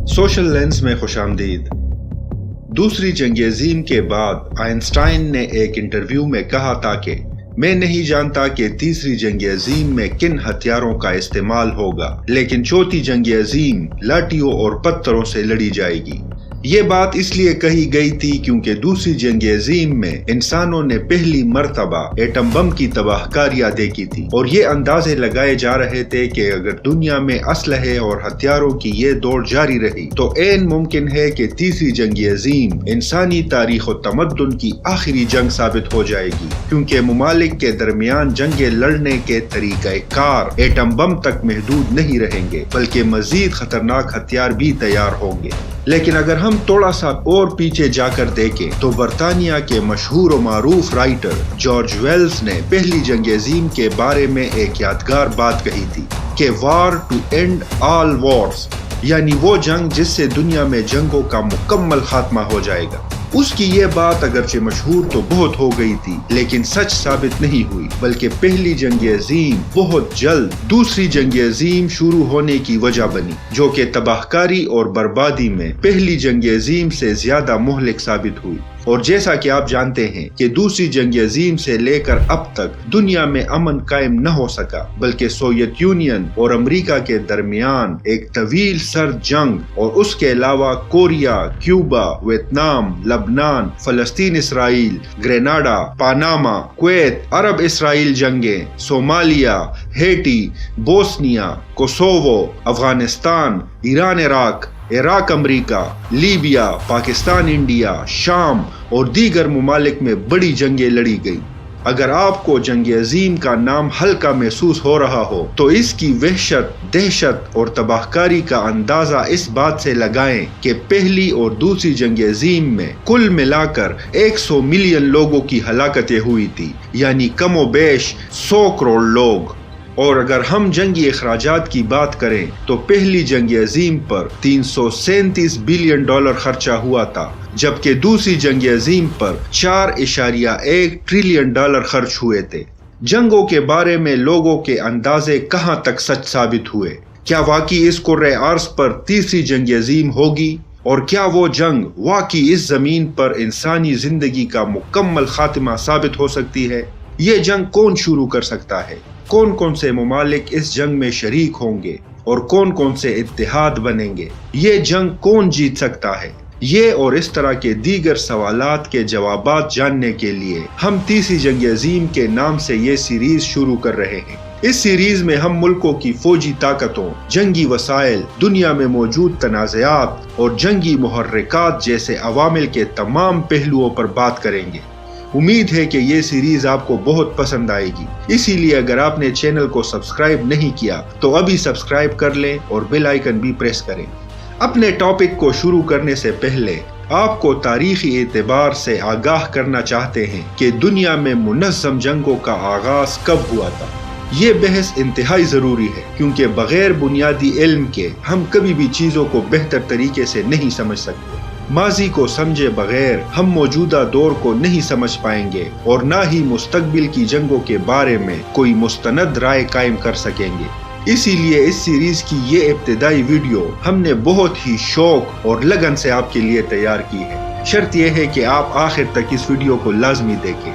Social lens میں خوش آمدید۔ دوسری جنگ عظیم کے بعد آئنسٹائن نے ایک انٹرویو میں کہا تھا کہ میں نہیں جانتا کہ تیسری جنگ عظیم میں کن ہتھیاروں کا استعمال ہوگا، لیکن چوتھی جنگ عظیم لاٹھیوں اور پتھروں سے لڑی جائے گی۔ یہ بات اس لیے کہی گئی تھی کیونکہ دوسری جنگ عظیم میں انسانوں نے پہلی مرتبہ ایٹم بم کی تباہ کاریاں دیکھی تھی، اور یہ اندازے لگائے جا رہے تھے کہ اگر دنیا میں اسلحے اور ہتھیاروں کی یہ دوڑ جاری رہی تو عین ممکن ہے کہ تیسری جنگ عظیم انسانی تاریخ و تمدن کی آخری جنگ ثابت ہو جائے گی، کیونکہ ممالک کے درمیان جنگیں لڑنے کے طریقہ کار ایٹم بم تک محدود نہیں رہیں گے، بلکہ مزید خطرناک ہتھیار بھی تیار ہوں گے۔ لیکن اگر ہم تھوڑا سا اور پیچھے جا کر دیکھیں تو برطانیہ کے مشہور و معروف رائٹر جارج ویلز نے پہلی جنگ عظیم کے بارے میں ایک یادگار بات کہی تھی کہ وار ٹو اینڈ آل وارز، یعنی وہ جنگ جس سے دنیا میں جنگوں کا مکمل خاتمہ ہو جائے گا۔ اس کی یہ بات اگرچہ مشہور تو بہت ہو گئی تھی، لیکن سچ ثابت نہیں ہوئی، بلکہ پہلی جنگ عظیم بہت جلد دوسری جنگ عظیم شروع ہونے کی وجہ بنی، جو کہ تباہ کاری اور بربادی میں پہلی جنگ عظیم سے زیادہ مہلک ثابت ہوئی۔ اور جیسا کہ آپ جانتے ہیں کہ دوسری جنگ عظیم سے لے کر اب تک دنیا میں امن قائم نہ ہو سکا، بلکہ سوویت یونین اور امریکہ کے درمیان ایک طویل سرد جنگ، اور اس کے علاوہ کوریا، کیوبا، ویتنام، لبنان، فلسطین، اسرائیل، گریناڈا، پاناما، کویت، عرب اسرائیل جنگیں، Somalia, Haiti, Bosnia, Kosovo, Afghanistan, Iran Iraq America, Libya, Pakistan India, شام اور دیگر ممالک میں بڑی جنگیں لڑی گئیں۔ اگر آپ کو جنگ عظیم کا نام ہلکا محسوس ہو رہا ہو تو اس کی وحشت، دہشت اور تباہ کاری کا اندازہ اس بات سے لگائیں کہ پہلی اور دوسری جنگ عظیم میں کل ملا کر 100 ملین لوگوں کی ہلاکتیں ہوئی تھی، یعنی کم و بیش 100 کروڑ لوگ۔ اور اگر ہم جنگی اخراجات کی بات کریں تو پہلی جنگ عظیم پر $337 بلین خرچہ ہوا تھا، جبکہ دوسری جنگ عظیم پر $4.1 ٹریلین خرچ ہوئے تھے۔ جنگوں کے بارے میں لوگوں کے اندازے کہاں تک سچ ثابت ہوئے؟ کیا واقعی اس کرۂ ارض پر تیسری جنگ عظیم ہوگی؟ اور کیا وہ جنگ واقعی اس زمین پر انسانی زندگی کا مکمل خاتمہ ثابت ہو سکتی ہے؟ یہ جنگ کون شروع کر سکتا ہے؟ کون کون سے ممالک اس جنگ میں شریک ہوں گے اور کون کون سے اتحاد بنیں گے؟ یہ جنگ کون جیت سکتا ہے؟ یہ اور اس طرح کے دیگر سوالات کے جوابات جاننے کے لیے ہم تیسری جنگ عظیم کے نام سے یہ سیریز شروع کر رہے ہیں۔ اس سیریز میں ہم ملکوں کی فوجی طاقتوں، جنگی وسائل، دنیا میں موجود تنازعات اور جنگی محرکات جیسے عوامل کے تمام پہلوؤں پر بات کریں گے۔ امید ہے کہ یہ سیریز آپ کو بہت پسند آئے گی، اسی لیے اگر آپ نے چینل کو سبسکرائب نہیں کیا تو ابھی سبسکرائب کر لیں اور بیل آئیکن بھی پریس کریں۔ اپنے ٹاپک کو شروع کرنے سے پہلے آپ کو تاریخی اعتبار سے آگاہ کرنا چاہتے ہیں کہ دنیا میں منظم جنگوں کا آغاز کب ہوا تھا۔ یہ بحث انتہائی ضروری ہے کیونکہ بغیر بنیادی علم کے ہم کبھی بھی چیزوں کو بہتر طریقے سے نہیں سمجھ سکتے۔ ماضی کو سمجھے بغیر ہم موجودہ دور کو نہیں سمجھ پائیں گے اور نہ ہی مستقبل کی جنگوں کے بارے میں کوئی مستند رائے قائم کر سکیں گے۔ اسی لیے اس سیریز کی یہ ابتدائی ویڈیو ہم نے بہت ہی شوق اور لگن سے آپ کے لیے تیار کی ہے۔ شرط یہ ہے کہ آپ آخر تک اس ویڈیو کو لازمی دیکھیں۔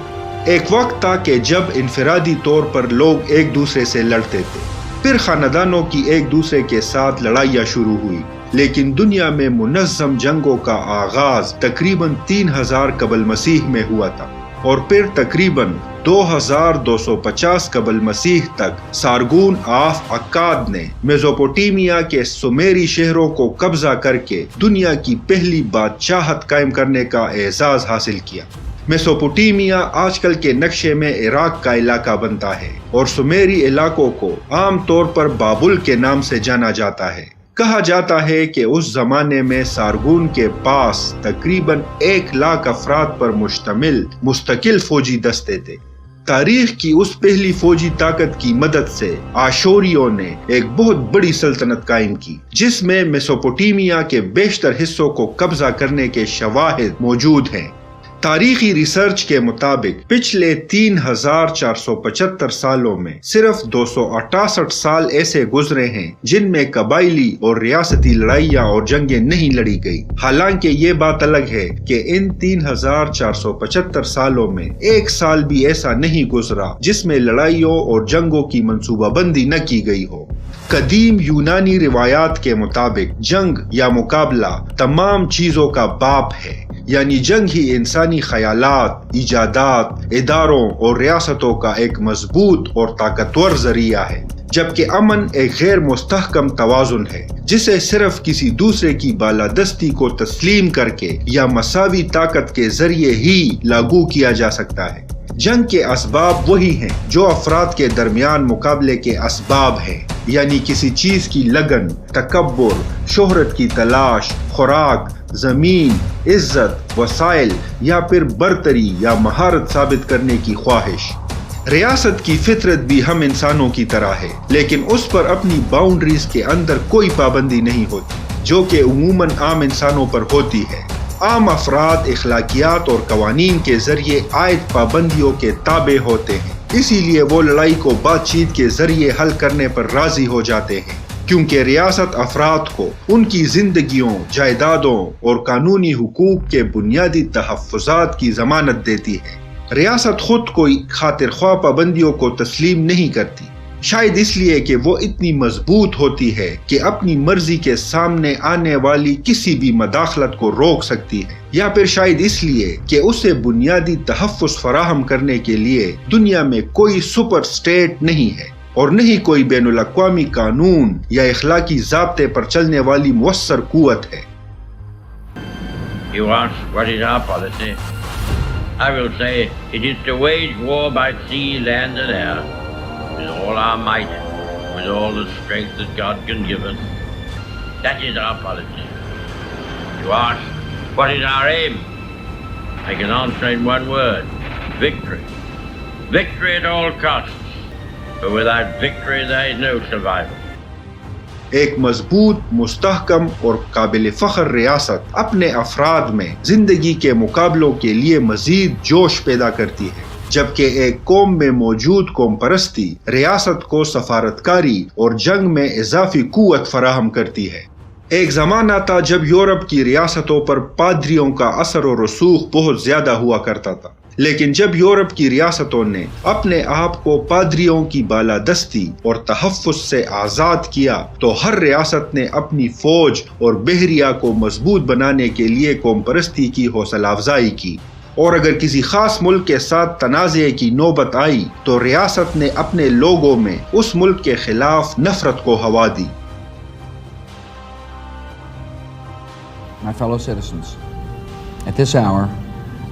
ایک وقت تھا کہ جب انفرادی طور پر لوگ ایک دوسرے سے لڑتے تھے، پھر خاندانوں کی ایک دوسرے کے ساتھ لڑائیاں شروع ہوئی، لیکن دنیا میں منظم جنگوں کا آغاز تقریباً 3000 قبل مسیح میں ہوا تھا، اور پھر تقریباً 2250 قبل مسیح تک سارگون آف اکاد نے میزوپوٹیمیا کے سومیری شہروں کو قبضہ کر کے دنیا کی پہلی بادشاہت قائم کرنے کا اعزاز حاصل کیا۔ میسوپوٹیمیا آج کل کے نقشے میں عراق کا علاقہ بنتا ہے، اور سومیری علاقوں کو عام طور پر بابل کے نام سے جانا جاتا ہے۔ کہا جاتا ہے کہ اس زمانے میں سارگون کے پاس تقریباً 1 لاکھ افراد پر مشتمل مستقل فوجی دستے تھے۔ تاریخ کی اس پہلی فوجی طاقت کی مدد سے آشوریوں نے ایک بہت بڑی سلطنت قائم کی، جس میں میسوپوٹیمیا کے بیشتر حصوں کو قبضہ کرنے کے شواہد موجود ہیں۔ تاریخی ریسرچ کے مطابق پچھلے 3475 سالوں میں صرف 268 سال ایسے گزرے ہیں جن میں قبائلی اور ریاستی لڑائیاں اور جنگیں نہیں لڑی گئی، حالانکہ یہ بات الگ ہے کہ ان 3475 سالوں میں ایک سال بھی ایسا نہیں گزرا جس میں لڑائیوں اور جنگوں کی منصوبہ بندی نہ کی گئی ہو۔ قدیم یونانی روایات کے مطابق جنگ یا مقابلہ تمام چیزوں کا باپ ہے، یعنی جنگ ہی انسانی خیالات، ایجادات، اداروں اور ریاستوں کا ایک مضبوط اور طاقتور ذریعہ ہے، جبکہ امن ایک غیر مستحکم توازن ہے جسے صرف کسی دوسرے کی بالادستی کو تسلیم کر کے یا مساوی طاقت کے ذریعے ہی لاگو کیا جا سکتا ہے۔ جنگ کے اسباب وہی ہیں جو افراد کے درمیان مقابلے کے اسباب ہیں، یعنی کسی چیز کی لگن، تکبر، شہرت کی تلاش، خوراک، زمین، عزت، وسائل یا پھر برتری یا مہارت ثابت کرنے کی خواہش۔ ریاست کی فطرت بھی ہم انسانوں کی طرح ہے، لیکن اس پر اپنی باؤنڈریز کے اندر کوئی پابندی نہیں ہوتی، جو کہ عموماً عام انسانوں پر ہوتی ہے۔ عام افراد اخلاقیات اور قوانین کے ذریعے عائد پابندیوں کے تابع ہوتے ہیں، اسی لیے وہ لڑائی کو بات چیت کے ذریعے حل کرنے پر راضی ہو جاتے ہیں، کیونکہ ریاست افراد کو ان کی زندگیوں، جائیدادوں اور قانونی حقوق کے بنیادی تحفظات کی ضمانت دیتی ہے۔ ریاست خود کوئی خاطر خواہ پابندیوں کو تسلیم نہیں کرتی، شاید اس لیے کہ وہ اتنی مضبوط ہوتی ہے کہ اپنی مرضی کے سامنے آنے والی کسی بھی مداخلت کو روک سکتی ہے، یا پھر شاید اس لیے کہ اسے بنیادی تحفظ فراہم کرنے کے لیے دنیا میں کوئی سپر سٹیٹ نہیں ہے اور نہ ہی کوئی بین الاقوامی قانون یا اخلاقی ضابطے پر چلنے والی مؤثر قوت ہے۔ You ask what is our policy? I will say it is to wage war by sea, land and air, with all our might, with all the strength that God can give us. That is our policy. You ask what is our aim? I can answer in one word: victory. Victory at all costs. But without victory there is no survival. ایک مضبوط، مستحکم اور قابل فخر ریاست اپنے افراد میں زندگی کے مقابلوں کے لیے مزید جوش پیدا کرتی ہے، جبکہ ایک قوم میں موجود قوم پرستی ریاست کو سفارتکاری اور جنگ میں اضافی قوت فراہم کرتی ہے۔ ایک زمانہ تھا جب یورپ کی ریاستوں پر پادریوں کا اثر و رسوخ بہت زیادہ ہوا کرتا تھا، لیکن جب یورپ کی ریاستوں نے اپنے آپ کو پادریوں کی بالادستی اور تحفظ سے آزاد کیا تو ہر ریاست نے اپنی فوج اور بحریہ کو مضبوط بنانے کے لیے قوم پرستی کی حوصلہ افزائی کی، اور اگر کسی خاص ملک کے ساتھ تنازع کی نوبت آئی تو ریاست نے اپنے لوگوں میں اس ملک کے خلاف نفرت کو ہوا دی۔ My fellow citizens, at this hour,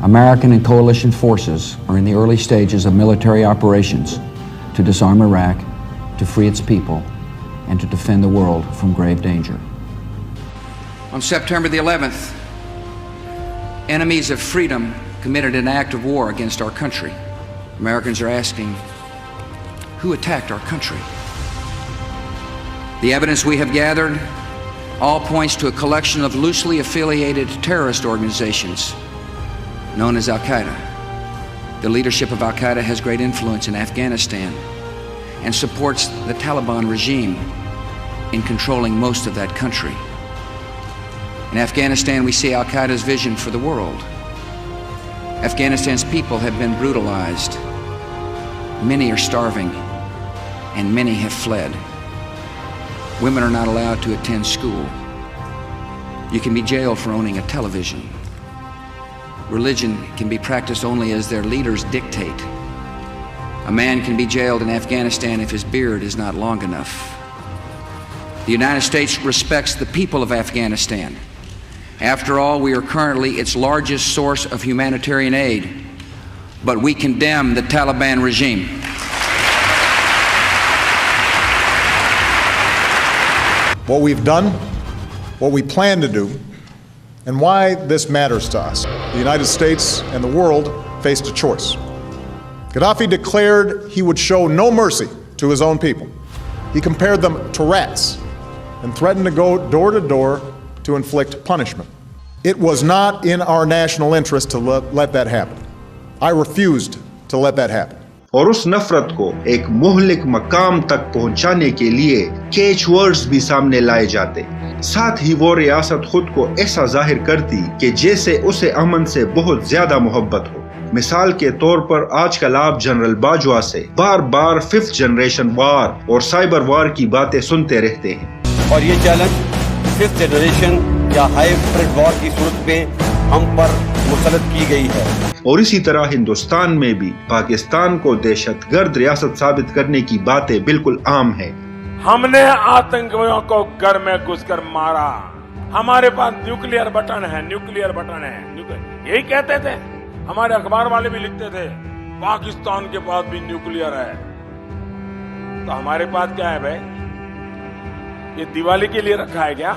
American and coalition forces are in the early stages of military operations to disarm Iraq, to free its people, and to defend the world from grave danger. On September the 11th, enemies of freedom committed an act of war against our country. Americans are asking, who attacked our country? The evidence we have gathered all points to a collection of loosely affiliated terrorist organizations known as Al-Qaeda. The leadership of Al-Qaeda has great influence in Afghanistan and supports the Taliban regime in controlling most of that country. In Afghanistan, we see Al-Qaeda's vision for the world. Afghanistan's people have been brutalized. Many are starving, and many have fled. Women are not allowed to attend school. You can be jailed for owning a television. Religion can be practiced only as their leaders dictate. A man can be jailed in Afghanistan if his beard is not long enough. The United States respects the people of Afghanistan. After all, we are currently its largest source of humanitarian aid, but we condemn the Taliban regime. What we've done, what we plan to do, and why this matters to us. The United States and the world faced a choice. Gaddafi declared he would show no mercy to his own people. He compared them to rats and threatened to go door to door to inflict punishment. It was not in our national interest to let that happen. I refused to let that happen. اور اس نفرت کو ایک مہلک مقام تک پہنچانے کے لیے کیچ ورڈز بھی سامنے لائے جاتے. ساتھ ہی وہ ریاست خود کو ایسا ظاہر کرتی کہ جیسے اسے امن سے بہت زیادہ محبت ہو. مثال کے طور پر آج کل آپ جنرل باجوہ سے بار بار 5th جنریشن وار اور سائبر وار کی باتیں سنتے رہتے ہیں. اور یہ چیلنج 5th جنریشن یا ہائیبرڈ وار کی صورت میں ہم پر مسلط کی گئی ہے. اور اسی طرح ہندوستان میں بھی پاکستان کو دہشت گرد ریاست ثابت کرنے کی باتیں بالکل عام ہیں. ہم نے آتنکیوں کو گھر میں گھس کر مارا. ہمارے پاس نیوکلیئر بٹن ہے. یہی کہتے تھے. ہمارے اخبار والے بھی لکھتے تھے پاکستان کے پاس بھی نیوکلیئر ہے. تو ہمارے پاس کیا ہے بھائی؟ یہ دیوالی کے لیے رکھا ہے کیا؟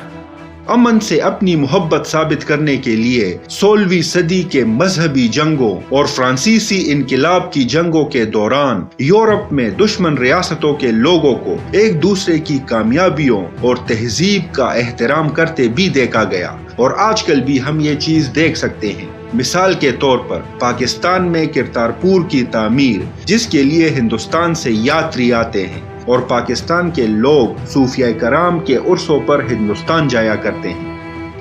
امن سے اپنی محبت ثابت کرنے کے لیے 16ویں صدی کے مذہبی جنگوں اور فرانسیسی انقلاب کی جنگوں کے دوران یورپ میں دشمن ریاستوں کے لوگوں کو ایک دوسرے کی کامیابیوں اور تہذیب کا احترام کرتے بھی دیکھا گیا. اور آج کل بھی ہم یہ چیز دیکھ سکتے ہیں. مثال کے طور پر پاکستان میں کرتارپور کی تعمیر، جس کے لیے ہندوستان سے یاتری آتے ہیں، اور پاکستان کے لوگ صوفیہ کرام کے عرسوں پر ہندوستان جایا کرتے ہیں.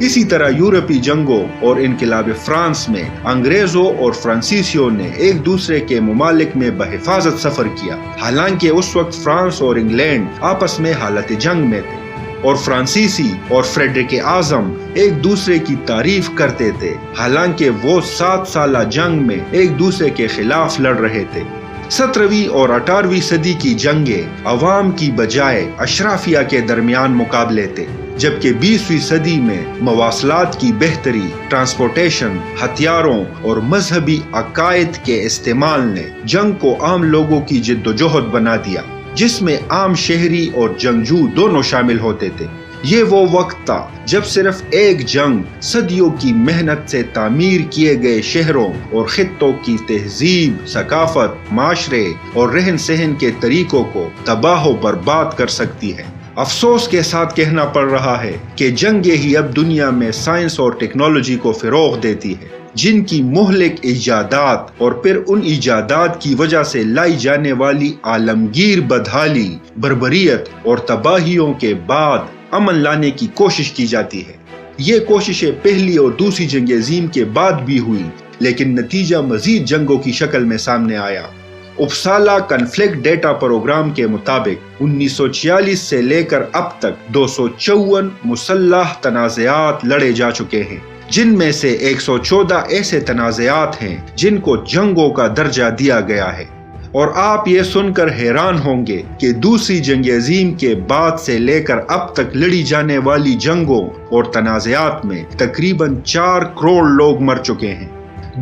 اسی طرح یورپی جنگوں اور انقلاب فرانس میں انگریزوں اور فرانسیسیوں نے ایک دوسرے کے ممالک میں بحفاظت سفر کیا، حالانکہ اس وقت فرانس اور انگلینڈ آپس میں حالت جنگ میں تھے، اور فرانسیسی اور فریڈرک اعظم ایک دوسرے کی تعریف کرتے تھے، حالانکہ وہ 7 سالہ جنگ میں ایک دوسرے کے خلاف لڑ رہے تھے. 17ویں اور 18ویں صدی کی جنگیں عوام کی بجائے اشرافیہ کے درمیان مقابلے تھے، جبکہ 20ویں صدی میں مواصلات کی بہتری، ٹرانسپورٹیشن، ہتھیاروں اور مذہبی عقائد کے استعمال نے جنگ کو عام لوگوں کی جدوجہد بنا دیا، جس میں عام شہری اور جنگجو دونوں شامل ہوتے تھے. یہ وہ وقت تھا جب صرف ایک جنگ صدیوں کی محنت سے تعمیر کیے گئے شہروں اور خطوں کی تہذیب، ثقافت، معاشرے اور رہن سہن کے طریقوں کو تباہ و برباد کر سکتی ہے. افسوس کے ساتھ کہنا پڑ رہا ہے کہ جنگیں ہی اب دنیا میں سائنس اور ٹیکنالوجی کو فروغ دیتی ہے، جن کی مہلک ایجادات اور پھر ان ایجادات کی وجہ سے لائی جانے والی عالمگیر بدحالی، بربریت اور تباہیوں کے بعد امن لانے کی کوشش کی جاتی ہے. یہ کوششیں پہلی اور دوسری جنگ عظیم کے بعد بھی ہوئی، لیکن نتیجہ مزید جنگوں کی شکل میں سامنے آیا. اپسالا کنفلکٹ ڈیٹا پروگرام کے مطابق 1946 سے لے کر اب تک 254 مسلح تنازعات لڑے جا چکے ہیں، جن میں سے 114 ایسے تنازعات ہیں جن کو جنگوں کا درجہ دیا گیا ہے. اور آپ یہ سن کر حیران ہوں گے کہ دوسری جنگ عظیم کے بعد سے لے کر اب تک لڑی جانے والی جنگوں اور تنازعات میں تقریباً 4 کروڑ لوگ مر چکے ہیں.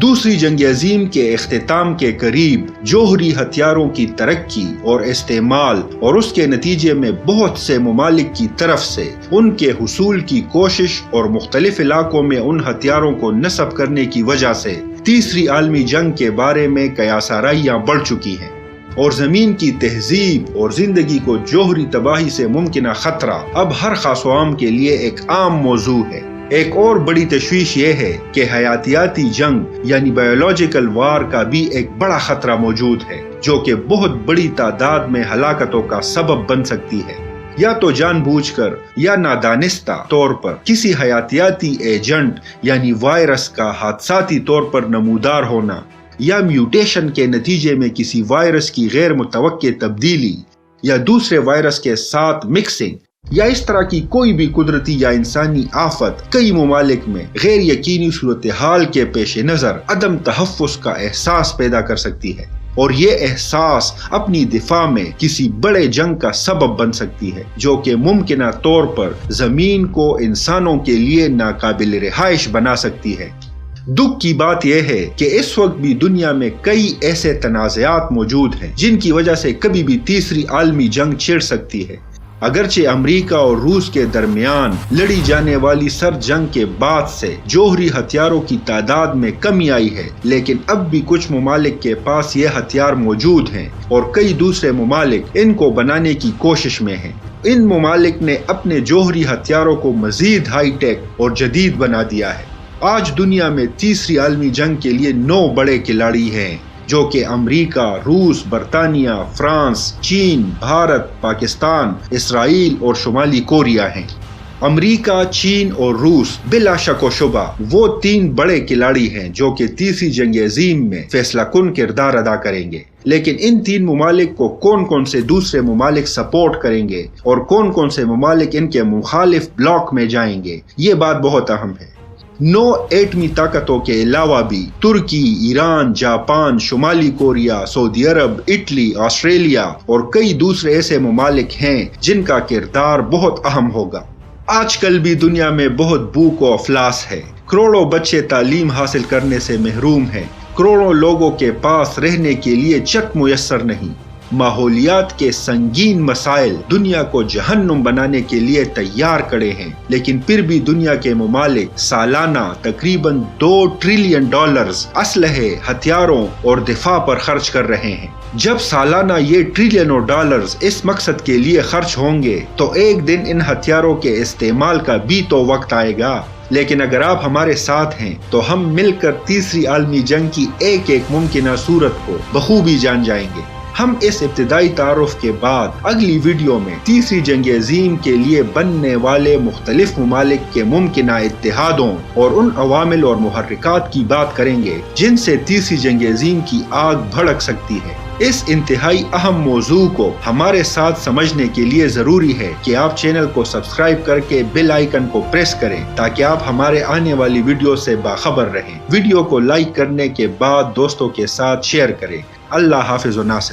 دوسری جنگ عظیم کے اختتام کے قریب جوہری ہتھیاروں کی ترقی اور استعمال اور اس کے نتیجے میں بہت سے ممالک کی طرف سے ان کے حصول کی کوشش اور مختلف علاقوں میں ان ہتھیاروں کو نصب کرنے کی وجہ سے تیسری عالمی جنگ کے بارے میں قیاس آرائیاں بڑھ چکی ہیں، اور زمین کی تہذیب اور زندگی کو جوہری تباہی سے ممکنہ خطرہ اب ہر خاص و عام کے لیے ایک عام موضوع ہے. ایک اور بڑی تشویش یہ ہے کہ حیاتیاتی جنگ یعنی بایولوجیکل وار کا بھی ایک بڑا خطرہ موجود ہے، جو کہ بہت بڑی تعداد میں ہلاکتوں کا سبب بن سکتی ہے. یا تو جان بوجھ کر یا نادانستہ طور پر کسی حیاتیاتی ایجنٹ یعنی وائرس کا حادثاتی طور پر نمودار ہونا، یا میوٹیشن کے نتیجے میں کسی وائرس کی غیر متوقع تبدیلی، یا دوسرے وائرس کے ساتھ مکسنگ، یا اس طرح کی کوئی بھی قدرتی یا انسانی آفت کئی ممالک میں غیر یقینی صورتحال کے پیش نظر عدم تحفظ کا احساس پیدا کر سکتی ہے، اور یہ احساس اپنی دفاع میں کسی بڑے جنگ کا سبب بن سکتی ہے، جو کہ ممکنہ طور پر زمین کو انسانوں کے لیے ناقابل رہائش بنا سکتی ہے. دکھ کی بات یہ ہے کہ اس وقت بھی دنیا میں کئی ایسے تنازعات موجود ہیں جن کی وجہ سے کبھی بھی تیسری عالمی جنگ چھڑ سکتی ہے. اگرچہ امریکہ اور روس کے درمیان لڑی جانے والی سرد جنگ کے بعد سے جوہری ہتھیاروں کی تعداد میں کمی آئی ہے، لیکن اب بھی کچھ ممالک کے پاس یہ ہتھیار موجود ہیں اور کئی دوسرے ممالک ان کو بنانے کی کوشش میں ہیں. ان ممالک نے اپنے جوہری ہتھیاروں کو مزید ہائی ٹیک اور جدید بنا دیا ہے، آج دنیا میں تیسری عالمی جنگ کے لیے 9 بڑے کھلاڑی ہیں، جو کہ امریکہ، روس، برطانیہ، فرانس، چین، بھارت، پاکستان، اسرائیل اور شمالی کوریا ہیں۔ امریکہ، چین اور روس بلا شک و شبہ وہ 3 بڑے کھلاڑی ہیں جو کہ تیسری جنگ عظیم میں فیصلہ کن کردار ادا کریں گے۔ لیکن ان 3 ممالک کو کون کون سے دوسرے ممالک سپورٹ کریں گے اور کون کون سے ممالک ان کے مخالف بلاک میں جائیں گے، یہ بات بہت اہم ہے۔ 9 ایٹمی طاقتوں کے علاوہ بھی ترکی، ایران، جاپان، شمالی کوریا، سعودی عرب، اٹلی، آسٹریلیا اور کئی دوسرے ایسے ممالک ہیں جن کا کردار بہت اہم ہوگا۔ آج کل بھی دنیا میں بہت بھوک و افلاس ہے، کروڑوں بچے تعلیم حاصل کرنے سے محروم ہیں، کروڑوں لوگوں کے پاس رہنے کے لیے چھت میسر نہیں۔ ماحولیات کے سنگین مسائل دنیا کو جہنم بنانے کے لیے تیار کڑے ہیں، لیکن پھر بھی دنیا کے ممالک سالانہ تقریباً $2 ٹریلین اسلحے، ہتھیاروں اور دفاع پر خرچ کر رہے ہیں۔ جب سالانہ یہ ٹریلینوں ڈالرز اس مقصد کے لیے خرچ ہوں گے تو ایک دن ان ہتھیاروں کے استعمال کا بھی تو وقت آئے گا۔ لیکن اگر آپ ہمارے ساتھ ہیں تو ہم مل کر تیسری عالمی جنگ کی ایک ایک ممکنہ صورت کو بخوبی جان جائیں گے۔ ہم اس ابتدائی تعارف کے بعد اگلی ویڈیو میں تیسری جنگ عظیم کے لیے بننے والے مختلف ممالک کے ممکنہ اتحادوں اور ان عوامل اور محرکات کی بات کریں گے جن سے تیسری جنگ عظیم کی آگ بھڑک سکتی ہے۔ اس انتہائی اہم موضوع کو ہمارے ساتھ سمجھنے کے لیے ضروری ہے کہ آپ چینل کو سبسکرائب کر کے بیل آئیکن کو پریس کریں تاکہ آپ ہمارے آنے والی ویڈیو سے باخبر رہیں۔ ویڈیو کو لائک کرنے کے بعد دوستوں کے ساتھ شیئر کریں۔ اللہ حافظ و ناصر۔